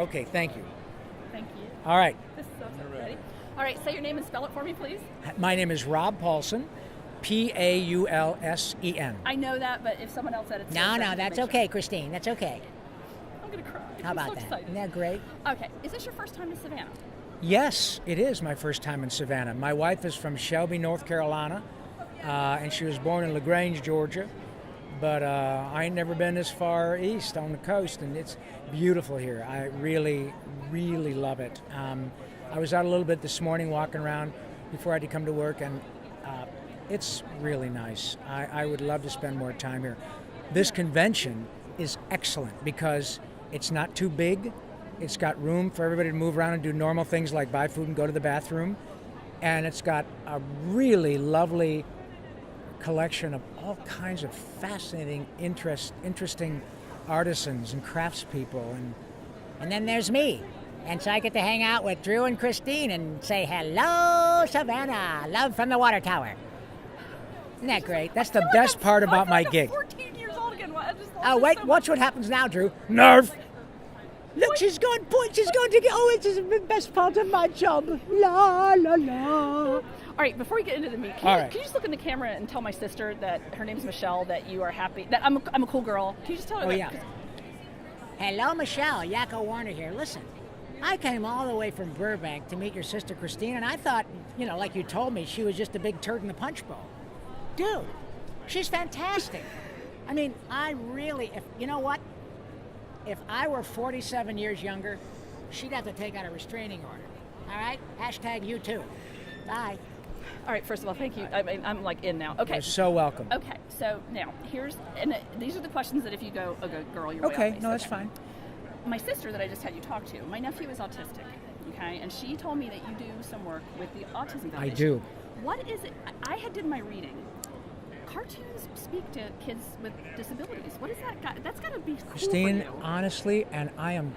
Okay, thank you. Thank you. All right. This is so ready. All right, say your name and spell it for me, please. My name is Rob Paulsen, Paulsen. I know that, but if someone else said it, No, that's okay, Christine. That's okay. I'm gonna cry. How I'm about so that? excited. Isn't that great? Okay, is this your first time to Savannah? Yes, it is my first time in Savannah. My wife is from Shelby, North Carolina, and she was born in LaGrange, Georgia. But I ain't never been this far east on the coast, and it's beautiful here. I really, really love it. I was out a little bit this morning walking around before I had to come to work, and it's really nice. I would love to spend more time here. This convention is excellent because it's not too big. It's got room for everybody to move around and do normal things like buy food and go to the bathroom. And it's got a really lovely collection of all kinds of fascinating, interesting artisans and craftspeople. And then there's me. And so I get to hang out with Drew and Christine and say, hello, Savannah. Love from the water tower. Isn't that great? That's the best part about my gig. 14 years old again. Oh, wait, watch what happens now, Drew. Nerf! Look, she's going to get, oh, it's the best part of my job. La, la, la. All right, before we get into the meat, can you just look in the camera and tell my sister that her name's Michelle, that you are happy, that I'm a cool girl? Can you just tell her that? Yeah. Hello, Michelle. Yakko Warner here. Listen, I came all the way from Burbank to meet your sister Christine, and I thought, like you told me, she was just a big turd in the punch bowl. Dude, she's fantastic. I mean, you know what? If I were 47 years younger, she'd have to take out a restraining order. All right? Hashtag you too. Bye. All right, first of all, thank you. I'm like in now. Okay. You're so welcome. Okay, so now these are the questions that if you go, girl, you're way Okay, off base. no, that's fine. My sister that I just had you talk to, my nephew is autistic, okay, and she told me that you do some work with the Autism Foundation. I do. What is it? I did my reading. Cartoons speak to kids with disabilities. What is that? That's got to be cool Christine, for you. honestly, and I am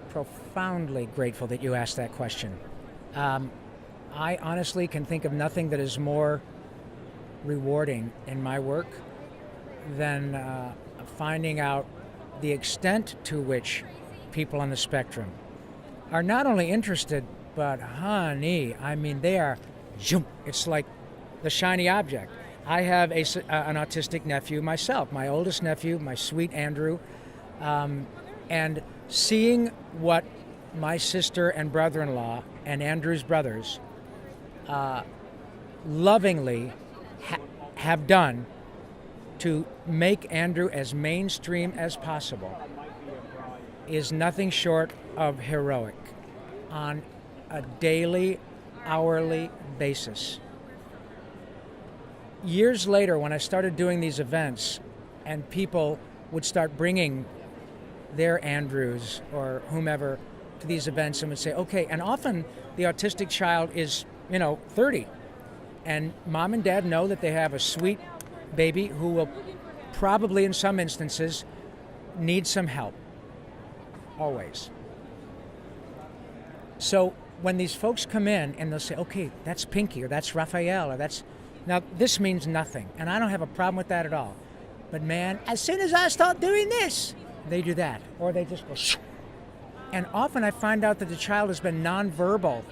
profoundly grateful that you asked that question. I honestly can think of nothing that is more rewarding in my work than finding out the extent to which people on the spectrum are not only interested, but honey, I mean, they are, it's like the shiny object. I have an autistic nephew myself, my oldest nephew, my sweet Andrew, and seeing what my sister and brother-in-law and Andrew's brothers lovingly have done to make Andrew as mainstream as possible is nothing short of heroic on a daily, hourly basis. Years later, when I started doing these events and people would start bringing their Andrews or whomever to these events and would say, okay, and often the autistic child is, 30, and mom and dad know that they have a sweet baby who will probably in some instances need some help, always. So when these folks come in and they'll say, okay, that's Pinky or that's Raphael or that's, now this means nothing, and I don't have a problem with that at all. But man, as soon as I start doing this, they do that, or they just go shoo. And often I find out that the child has been nonverbal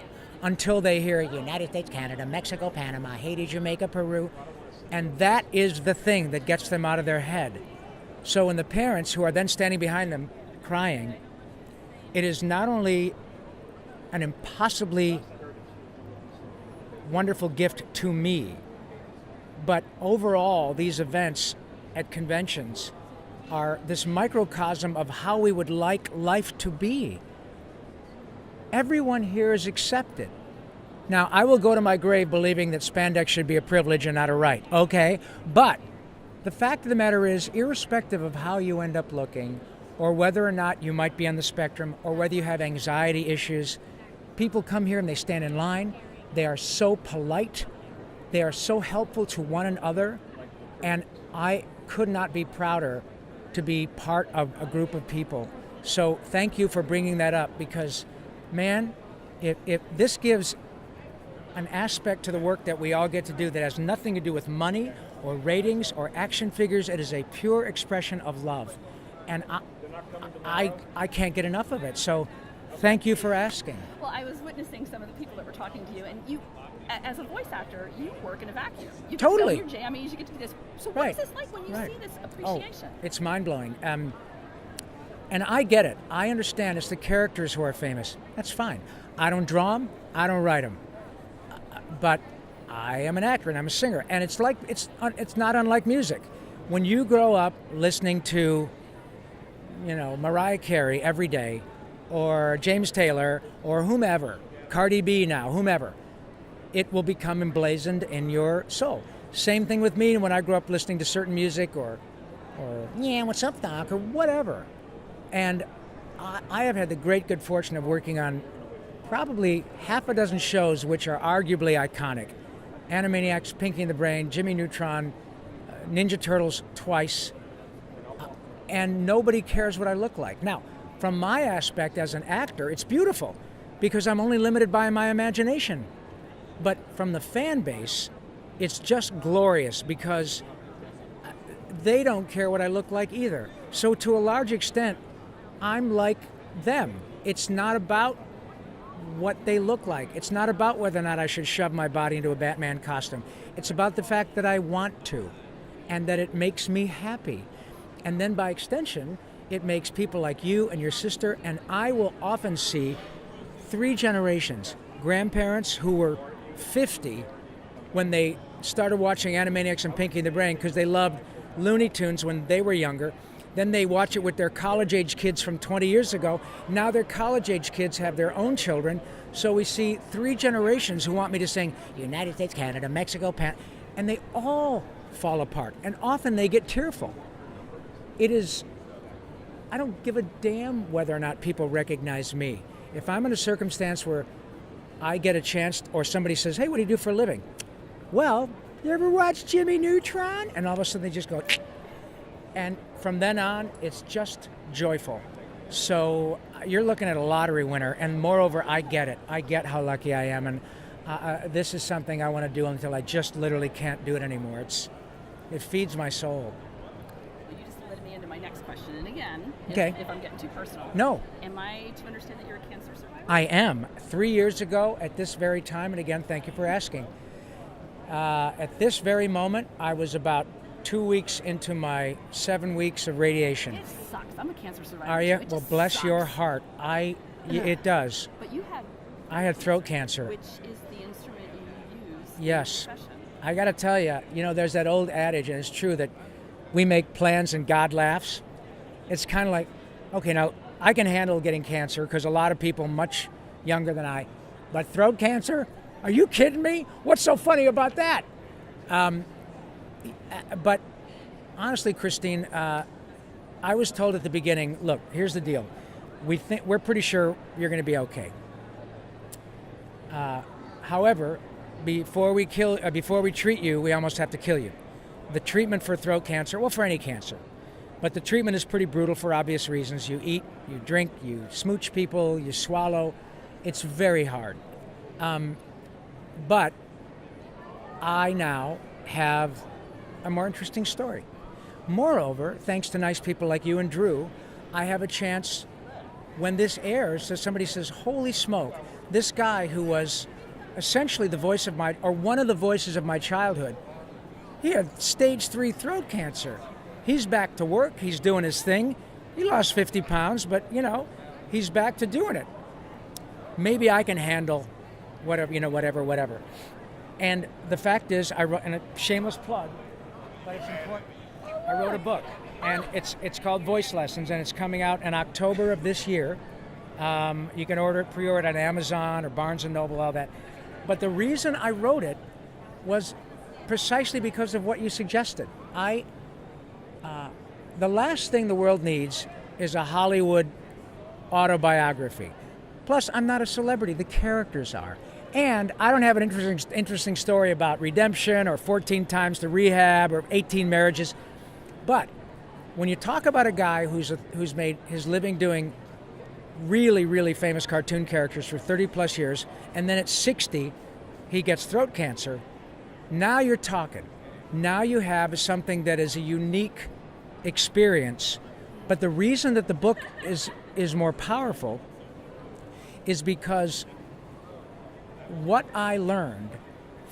until they hear United States, Canada, Mexico, Panama, Haiti, Jamaica, Peru, and that is the thing that gets them out of their head. So when the parents who are then standing behind them crying, it is not only an impossibly wonderful gift to me, but overall these events at conventions are this microcosm of how we would like life to be. Everyone here is accepted. Now, I will go to my grave believing that spandex should be a privilege and not a right, okay? But the fact of the matter is, irrespective of how you end up looking, or whether or not you might be on the spectrum, or whether you have anxiety issues, people come here and they stand in line. They are so polite. They are so helpful to one another. And I could not be prouder to be part of a group of people. So thank you for bringing that up, because, man, if this gives an aspect to the work that we all get to do that has nothing to do with money or ratings or action figures, it is a pure expression of love. And I can't get enough of it. So thank you for asking. Well, I was witnessing some of the people that were talking to you, and you, as a voice actor, you work in a vacuum. You get Totally. to know your jammies, you get to do this. So Right. what is this like when you Right. see this appreciation? Oh, it's mind-blowing. And I get it. I understand it's the characters who are famous. That's fine. I don't draw them. I don't write them. But I am an actor and I'm a singer. And it's not unlike music. When you grow up listening to, Mariah Carey every day, or James Taylor, or whomever, Cardi B now, whomever, it will become emblazoned in your soul. Same thing with me when I grew up listening to certain music or yeah, what's up, Doc, or whatever. And I have had the great good fortune of working on probably half a dozen shows which are arguably iconic. Animaniacs, Pinky and the Brain, Jimmy Neutron, Ninja Turtles twice, and nobody cares what I look like. Now, from my aspect as an actor, it's beautiful because I'm only limited by my imagination. But from the fan base, it's just glorious because they don't care what I look like either. So to a large extent, I'm like them. It's not about what they look like. It's not about whether or not I should shove my body into a Batman costume. It's about the fact that I want to and that it makes me happy. And then by extension, it makes people like you and your sister, and I will often see 3 generations, grandparents who were 50 when they started watching Animaniacs and Pinky and the Brain because they loved Looney Tunes when they were younger. Then they watch it with their college-age kids from 20 years ago. Now their college-age kids have their own children. So we see 3 generations who want me to sing United States, Canada, Mexico, and they all fall apart. And often they get tearful. I don't give a damn whether or not people recognize me. If I'm in a circumstance where I get a chance or somebody says, hey, what do you do for a living? Well, you ever watch Jimmy Neutron? And all of a sudden they just go, and from then on, it's just joyful. So you're looking at a lottery winner, and moreover, I get it. I get how lucky I am, and this is something I want to do until I just literally can't do it anymore. It feeds my soul. You just led me into my next question, and again, Okay. if I'm getting too personal. No. Am I to understand that you're a cancer survivor? I am. 3 years ago at this very time, and again, thank you for asking. At this very moment, I was about 2 weeks into my 7 weeks of radiation. It sucks. I'm a cancer survivor. Are you? It Well, just bless sucks. your heart. It does. But you had, I had throat cancer. which is the instrument you use Yes. in your profession. I got to tell you, there's that old adage, and it's true, that we make plans and God laughs. It's kind of like, okay, now I can handle getting cancer because a lot of people much younger than I, but throat cancer? Are you kidding me? What's so funny about that? But honestly, Christine, I was told at the beginning, look, here's the deal. We're pretty sure you're going to be okay. However, before we treat you, we almost have to kill you. The treatment for throat cancer, well, for any cancer, but the treatment is pretty brutal for obvious reasons. You eat, you drink, you smooch people, you swallow. It's very hard. But I now have a more interesting story. Moreover, thanks to nice people like you and Drew, I have a chance when this airs, so somebody says, holy smoke, this guy who was essentially the voice of one of the voices of my childhood, he had stage 3 throat cancer. He's back to work, he's doing his thing. He lost 50 pounds, but he's back to doing it. Maybe I can handle whatever. And the fact is, I wrote, and a shameless plug, but it's important, I wrote a book, and it's called Voice Lessons, and it's coming out in October of this year. You can pre-order it on Amazon or Barnes & Noble, all that. But the reason I wrote it was precisely because of what you suggested. The last thing the world needs is a Hollywood autobiography. Plus, I'm not a celebrity, the characters are. And I don't have an interesting story about redemption or 14 times to rehab or 18 marriages. But when you talk about a guy who's made his living doing really, really famous cartoon characters for 30 plus years, and then at 60, he gets throat cancer, now you're talking. Now you have something that is a unique experience But the reason that the book is more powerful is because what I learned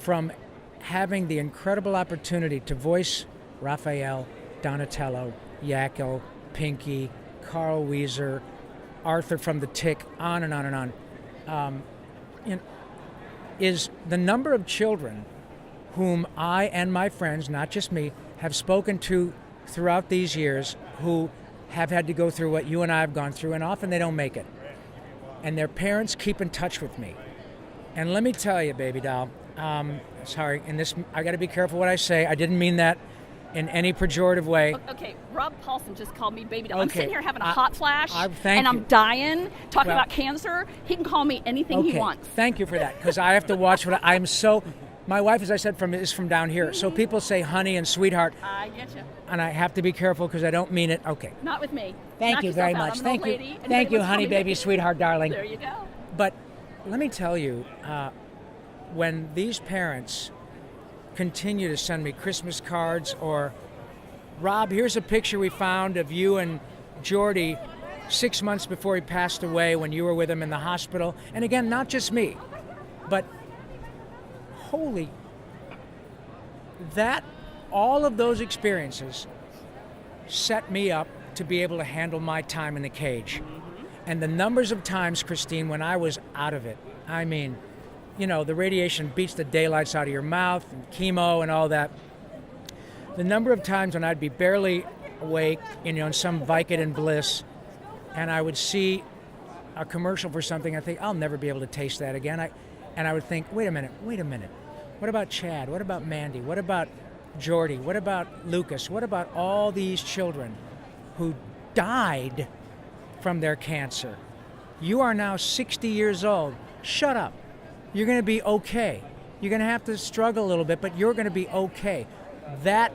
from having the incredible opportunity to voice Raphael, Donatello, Yakko, Pinky, Carl Wheezer, Arthur from The Tick, on and on and on, is the number of children whom I and my friends, not just me, have spoken to throughout these years who have had to go through what you and I have gone through, and often they don't make it. And their parents keep in touch with me. And let me tell you, baby doll, sorry, in this, I got to be careful what I say. I didn't mean that in any pejorative way. Okay, Rob Paulsen just called me baby doll. I'm Okay, sitting here having a hot flash, thank and I'm you. dying, talking Well, about cancer. He can call me anything he wants. Thank you for that, because I have to watch what I'm so. My wife, as I said, is from down here, so people say honey and sweetheart, I get you. and I have to be careful because I don't mean it. Okay. Not with me. Thank Knock you yourself very out. much. I'm an Thank old you. lady. Anybody Thank you, wants to honey, call me baby, sweetheart, darling. There you go. But let me tell you, when these parents continue to send me Christmas cards or, Rob, here's a picture we found of you and Jordy 6 months before he passed away when you were with him in the hospital. And again, not just me, but holy, that, all of those experiences set me up to be able to handle my time in the cage. And the numbers of times, Christine, when I was out of it, I mean, the radiation beats the daylights out of your mouth, and chemo and all that. The number of times when I'd be barely awake, in some Vicodin bliss, and I would see a commercial for something, I think, I'll never be able to taste that again. And I would think, wait a minute. What about Chad? What about Mandy? What about Jordy? What about Lucas? What about all these children who died from their cancer? You are now 60 years old. Shut up. You're going to be okay. You're going to have to struggle a little bit, but you're going to be okay. That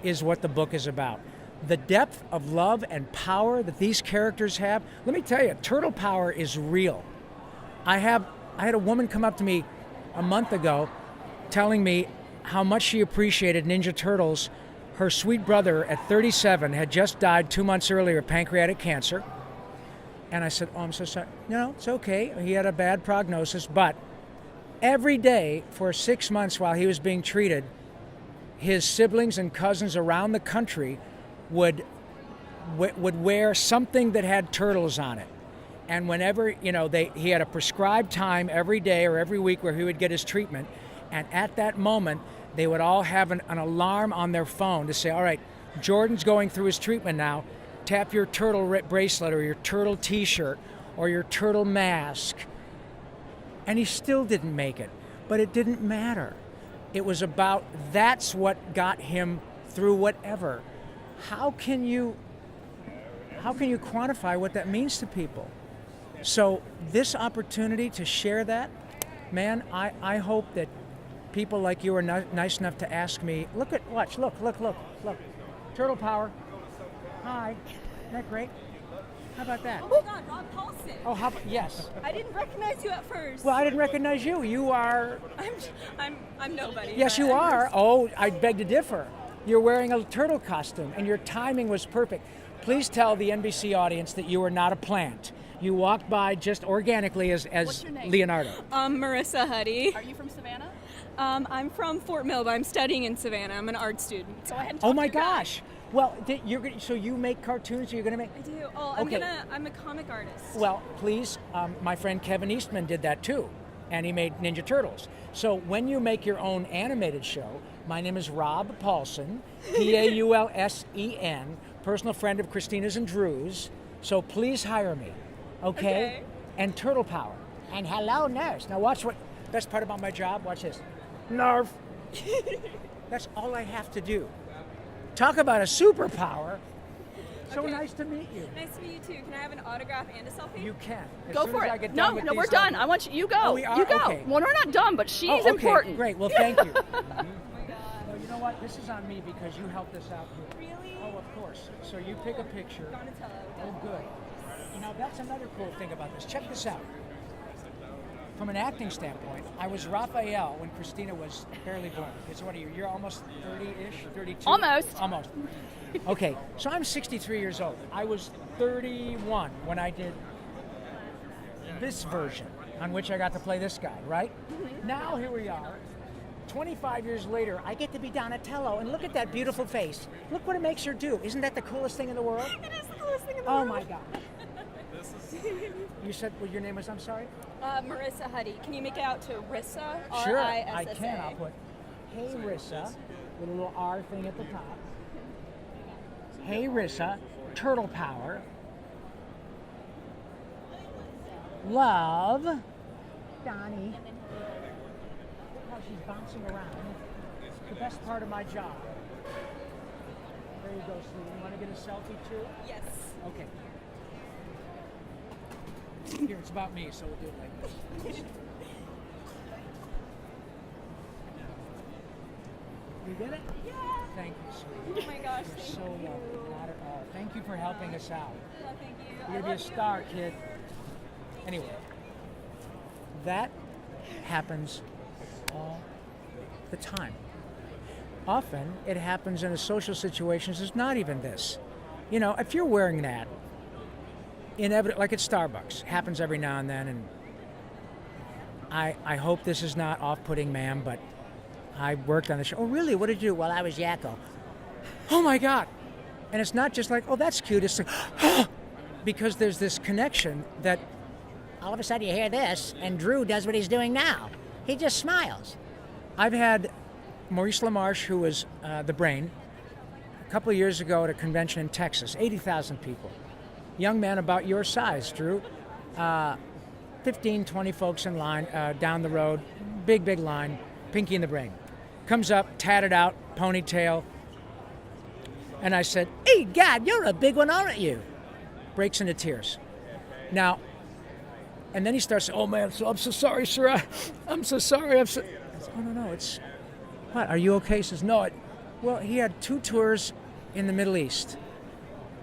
is what the book is about. The depth of love and power that these characters have. Let me tell you, turtle power is real. I had a woman come up to me a month ago telling me how much she appreciated Ninja Turtles. Her sweet brother at 37 had just died 2 months earlier of pancreatic cancer. And I said, oh, I'm so sorry. No, it's okay. He had a bad prognosis, but every day for 6 months while he was being treated, his siblings and cousins around the country would wear something that had turtles on it. And whenever, he had a prescribed time every day or every week where he would get his treatment. And at that moment, they would all have an alarm on their phone to say, all right, Jordan's going through his treatment now. Tap your turtle bracelet or your turtle t-shirt or your turtle mask. And he still didn't make it. But it didn't matter. It was about, that's what got him through whatever. How can you quantify what that means to people? So this opportunity to share that, man, I hope that people like you are nice enough to ask me, look. Turtle power. Hi. Isn't that great? How about that? Oh my God, Rob Paulsen. Oh, yes. I didn't recognize you at first. Well, I didn't recognize you. You are... I'm nobody. Yes, you are. Oh, I beg to differ. You're wearing a turtle costume, and your timing was perfect. Please tell the NBC audience that you are not a plant. You walked by just organically as What's your name? Leonardo. Marissa Huddy. Are you from Savannah? I'm from Fort Mill, but I'm studying in Savannah. I'm an art student. So I had Oh my gosh. Well, so you make cartoons? You're going to make... I do. Oh, Okay. I'm a comic artist. Well, please, my friend Kevin Eastman did that too, and he made Ninja Turtles. So when you make your own animated show, my name is Rob Paulsen, Paulsen, personal friend of Christina's and Drew's. So please hire me, okay? And Turtle Power. And hello, nurse. Now watch what, best part about my job, watch this. Narf. That's all I have to do. Talk about a superpower. So Okay. nice to meet you. Nice to meet you too. Can I have an autograph and a selfie? You can. As Go soon for as I it. get No, done with we're these, done. I want you go. Oh, we are? You go. Okay. Well, we're not done, but she's okay. important. Great. Well, thank you. Oh my God. Well, you know what? This is on me because you helped us out here. Really? Oh, of course. So you pick a picture. Donatello. Oh, good. Now, that's another cool thing about this. Check this out. from an acting standpoint, I was Raphael when Christina was barely born. So what are you? You're almost 30-ish, 32? Almost. Almost. Okay, so I'm 63 years old. I was 31 when I did this version, on which I got to play this guy, right? Mm-hmm. Now here we are. 25 years later, I get to be Donatello, and look at that beautiful face. Look what it makes her do. Isn't that the coolest thing in the world? It is the coolest thing in the Oh world. my God. You said what your name was, I'm sorry? Marissa Huddy. Can you make it out to Rissa? Sure, R-I-S-S-A. I can. I'll put, hey Rissa, with a little R thing at the top. Hey Rissa, turtle power. Love, Donnie. Look how she's bouncing around. The best part of my job. There you go, sweetie. You want to get a selfie too? Yes. Okay. Here, it's about me, so we'll do it like this. You get it? Yeah. Thank you, sweetie. Oh my gosh, You're thank so you. lovely. Not at all. Thank you for helping us out. Oh, thank you. You're going to be a star, kid. Anyway, that happens all the time. Often, it happens in a social situations. It's not even this. You know, if you're wearing that, like at Starbucks, happens every now and then, and I hope this is not off-putting, ma'am, but I worked on the show. Oh, really? What did you do? Well, I was Yakko. Oh, my God. And it's not just like, oh, that's cute. It's like, because there's this connection that All of a sudden you hear this, and Drew does what he's doing now. He just smiles. I've had Maurice LaMarche, who was the brain, a couple of years ago at a convention in Texas, 80,000 people. Young man about your size, Drew. 15, 20 folks in line down the road, big line, Pinky and the Brain. Comes up, tatted out, ponytail. And I said, hey, God, you're a big one, aren't you? Breaks into tears. Now, and then he starts, oh, man, I'm so sorry, sir. I'm so sorry. I said, oh, no, it's, what, are you okay? He says, no. Well, he had 2 tours in the Middle East.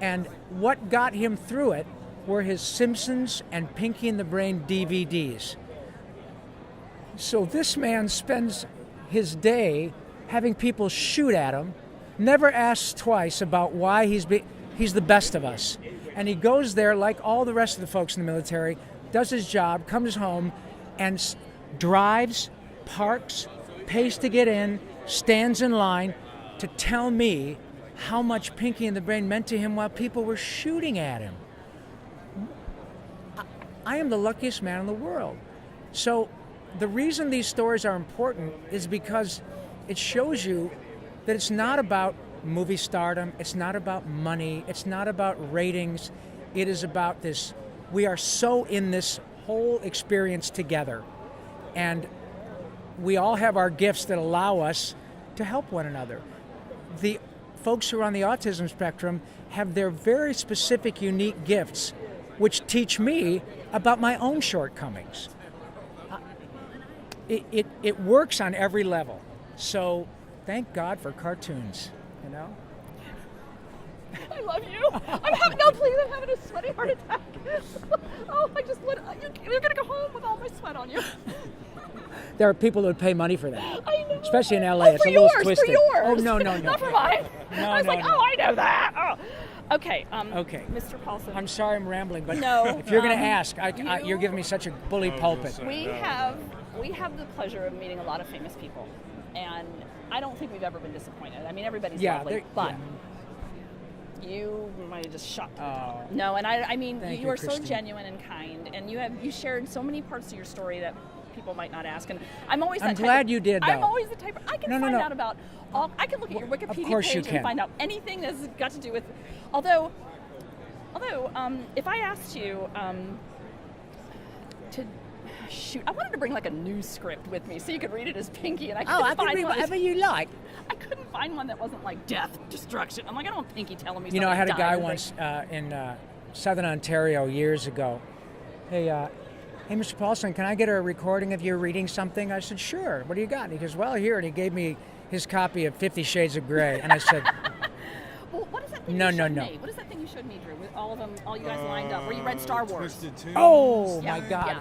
And what got him through it were his Simpsons and Pinky and the Brain DVDs. So this man spends his day having people shoot at him, never asks twice about why he's the best of us. And he goes there like all the rest of the folks in the military, does his job, comes home, and drives, parks, pays to get in, stands in line to tell me how much Pinky and the Brain meant to him while people were shooting at him. I am the luckiest man in the world. So the reason these stories are important is because it shows you that it's not about movie stardom, it's not about money, it's not about ratings, it is about this, we are so in this whole experience together, and we all have our gifts that allow us to help one another. The folks who are on the autism spectrum have their very specific, unique gifts, which teach me about my own shortcomings. It works on every level. So thank God for cartoons, you know? I love you. No, please, I'm having a sweaty heart attack. Oh, you're going to go home with all my sweat on you. There are people who would pay money for that. I know. Especially in LA. Oh, It's for a little yours, twisted. For yours. Oh, no. Not for mine. No, I was like, no. oh, I know that. Oh. Okay. Okay. Mr. Paulsen. I'm sorry I'm rambling, but No, if you're going to ask, you- you're giving me such a bully pulpit. We have the pleasure of meeting a lot of famous people, and I don't think we've ever been disappointed. I mean, everybody's lovely, but you might have just shocked me. No, and I mean, Thank you you, are so Christine. genuine and kind, and you shared so many parts of your story that people might not ask. And I'm always. I'm that type glad of- you did, I'm though. always the type. I can find out about all. I can look at your Wikipedia course you page can. and find out anything that's got to do with. Although, if I asked you to shoot, I wanted to bring like a news script with me so you could read it as Pinky, and I couldn't I can find read one. whatever you like. I couldn't find one that wasn't like death, destruction. I'm like, I don't want Pinky telling me. You know, I had a guy somebody once in Southern Ontario years ago. Hey, Mr. Paulsen, can I get a recording of you reading something? I said, sure. What do you got? And he goes, well, here. And he gave me his copy of 50 Shades of Grey. And I said, Well, what is that thing No. you showed me? What is that thing you showed me, Drew, with all of them, all you guys lined up, where you read Star Wars? Twisted Tunes. oh, Yeah, my God. yeah.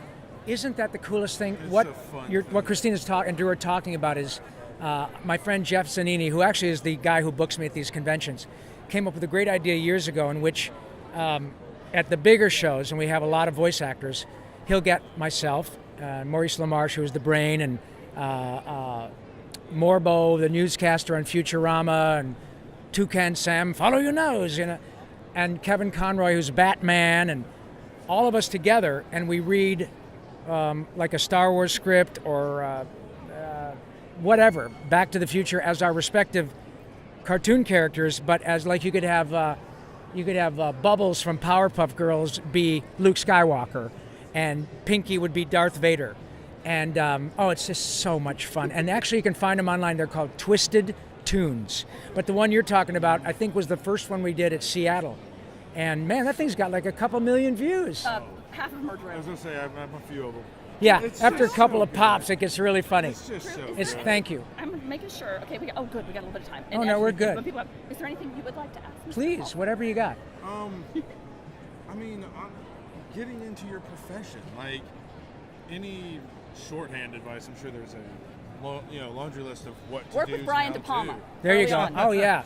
isn't that the coolest thing? It's What a fun what thing. Christina's and Drew are talking about is my friend Jeff Zanini, who actually is the guy who books me at these conventions, came up with a great idea years ago in which at the bigger shows, and we have a lot of voice actors, he'll get myself, Maurice LaMarche, who is the brain, and Morbo, the newscaster on Futurama, and Toucan Sam, follow your nose, and Kevin Conroy, who's Batman, and all of us together, and we read like a Star Wars script or whatever, Back to the Future as our respective cartoon characters, but as like you could have Bubbles from Powerpuff Girls be Luke Skywalker, and Pinky would be Darth Vader, and it's just so much fun. And actually, you can find them online. They're called Twisted Tunes. But the one you're talking about, I think, was the first one we did at Seattle, and man, that thing's got like a couple million views. Half of them are I was Drew. gonna say I have a few of them. Yeah, It's after a just couple so of pops, good. it gets really funny. It's just so It's good. thank you. I'm making sure. Okay, good. We got a little bit of time. Oh, no, we're actually, good. when people have- is there anything you would like to ask me? Please, whatever you got. I mean, getting into your profession, like any shorthand advice, I'm sure there's a laundry list of what to Work do. with Brian and De how Palma. to. There you Early go. on. Oh, yeah.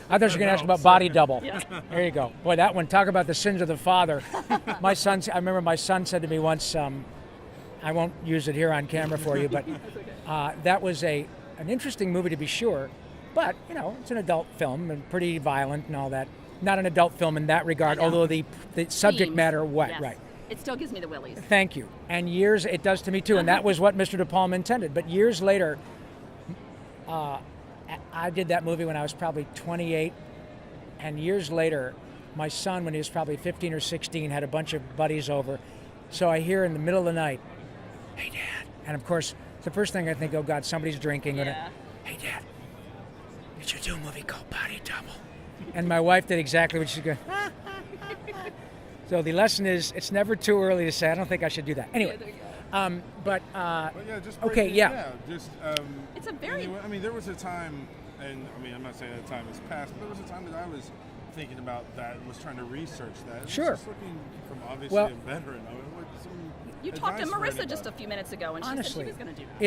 I thought you were going to ask about body double. Yeah. There you go. Boy, that one, talk about the sins of the father. I remember my son said to me once, I won't use it here on camera for you, but that was an interesting movie to be sure, but, it's an adult film and pretty violent and all that. Not an adult film in that regard, I know. although the subject Themes. matter, Yes. right. It still gives me the willies. Thank you. And it does to me too, and that was what Mr. De Palma intended. But years later, I did that movie when I was probably 28, and years later, my son, when he was probably 15 or 16, had a bunch of buddies over. So I hear in the middle of the night, "Hey, Dad," and of course, the first thing I think, "Oh God, somebody's drinking." Yeah. "Hey, Dad, did you do a movie called Body Double?" And my wife did exactly what she's going. So the lesson is, it's never too early to say, I don't think I should do that. Anyway, But yeah, just Okay, break it- yeah. Just It's a very- anyway, I mean, there was a time, and I mean, I'm not saying that time has passed, but there was a time that I was thinking about that and was trying to research that. And Sure. Just looking from obviously Well- a veteran. I mean, what some You talked to advice for Marissa just a anybody? few minutes ago, and honestly, she said she was going to do that.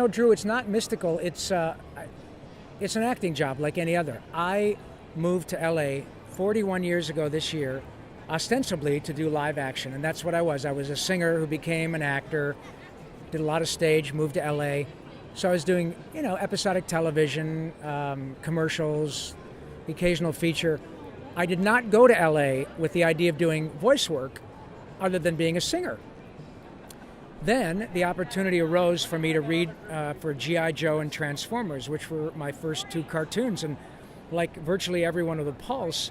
it's Drew, it's not mystical. It's an acting job like any other. I moved to LA 41 years ago this year, ostensibly to do live action, and that's what I was. I was a singer who became an actor, did a lot of stage, moved to LA. So I was doing, episodic television, commercials, the occasional feature. I did not go to LA with the idea of doing voice work other than being a singer. Then the opportunity arose for me to read for G.I. Joe and Transformers, which were my first two cartoons. And like virtually everyone with a pulse,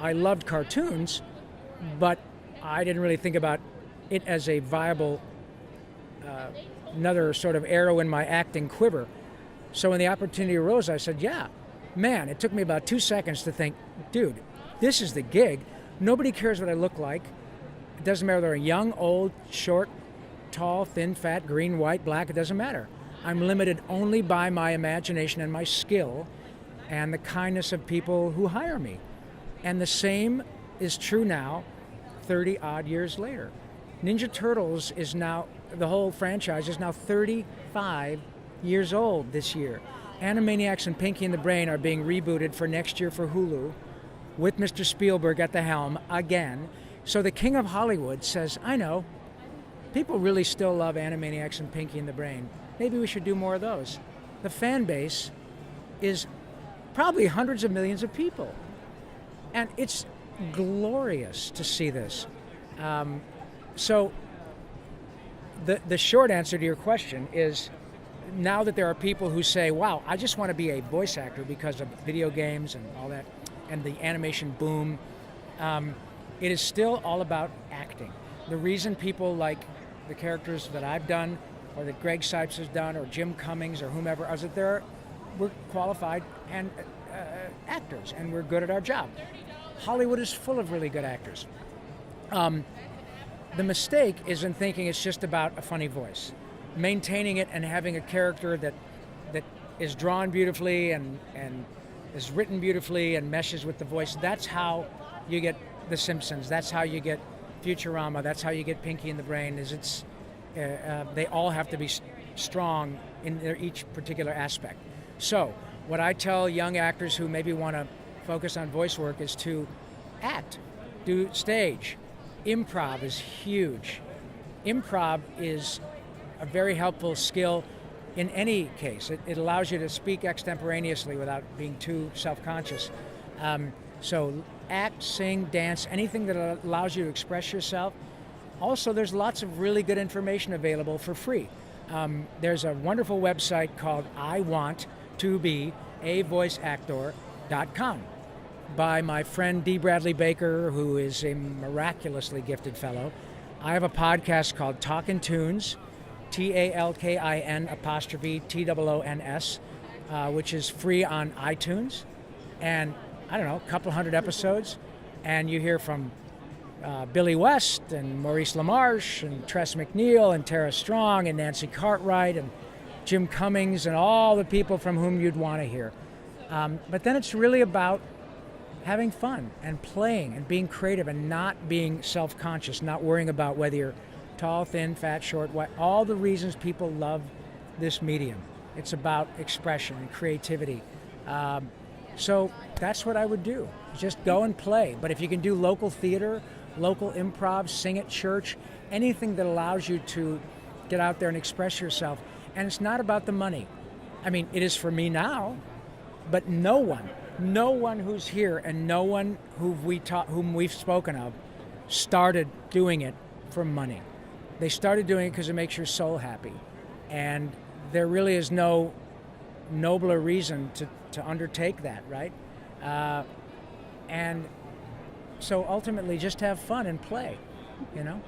I loved cartoons, but I didn't really think about it as a viable, another sort of arrow in my acting quiver. So when the opportunity arose, I said, yeah, man, it took me about 2 seconds to think, dude, this is the gig. Nobody cares what I look like. It doesn't matter whether I'm young, old, short, tall, thin, fat, green, white, black, it doesn't matter. I'm limited only by my imagination and my skill and the kindness of people who hire me. And the same is true now, 30 odd years later. Ninja Turtles is now, the whole franchise is now 35 years old this year. Animaniacs and Pinky and the Brain are being rebooted for next year for Hulu with Mr. Spielberg at the helm again. So the king of Hollywood says, I know, people really still love Animaniacs and Pinky and the Brain. Maybe we should do more of those. The fan base is probably hundreds of millions of people. And it's glorious to see this. So the short answer to your question is, now that there are people who say, wow, I just want to be a voice actor because of video games and all that, and the animation boom, it is still all about acting. The reason people like the characters that I've done, or that Greg Sipes has done, or Jim Cummings, or whomever, is that we're qualified and actors, and we're good at our job. Hollywood is full of really good actors. The mistake is in thinking it's just about a funny voice. Maintaining it and having a character that is drawn beautifully and is written beautifully and meshes with the voice. That's how you get The Simpsons. That's how you get Futurama. That's how you get Pinky and the Brain. They all have to be strong in their each particular aspect. So what I tell young actors who maybe want to focus on voice work is to act, do stage. Improv is huge. Improv is a very helpful skill in any case. It allows you to speak extemporaneously without being too self-conscious. So act, sing, dance, anything that allows you to express yourself. Also, there's lots of really good information available for free. There's a wonderful website called iwanttobeavoiceactor.com by my friend D. Bradley Baker, who is a miraculously gifted fellow. I have a podcast called Talkin' Tunes, TALKIN''TOONS, which is free on iTunes. And I don't know, a couple hundred episodes. And you hear from Billy West and Maurice LaMarche and Tress MacNeille and Tara Strong and Nancy Cartwright and Jim Cummings and all the people from whom you'd want to hear. But then it's really about having fun and playing and being creative and not being self-conscious, not worrying about whether you're tall, thin, fat, short, white, all the reasons people love this medium. It's about expression and creativity. So that's what I would do. Just go and play. But if you can do local theater, local improv, sing at church, anything that allows you to get out there and express yourself. And it's not about the money. I mean, it is for me now, but no one who's here and no one whom we've spoken of started doing it for money. They started doing it because it makes your soul happy. And there really is no nobler reason to undertake that, right? And so ultimately just have fun and play, you know?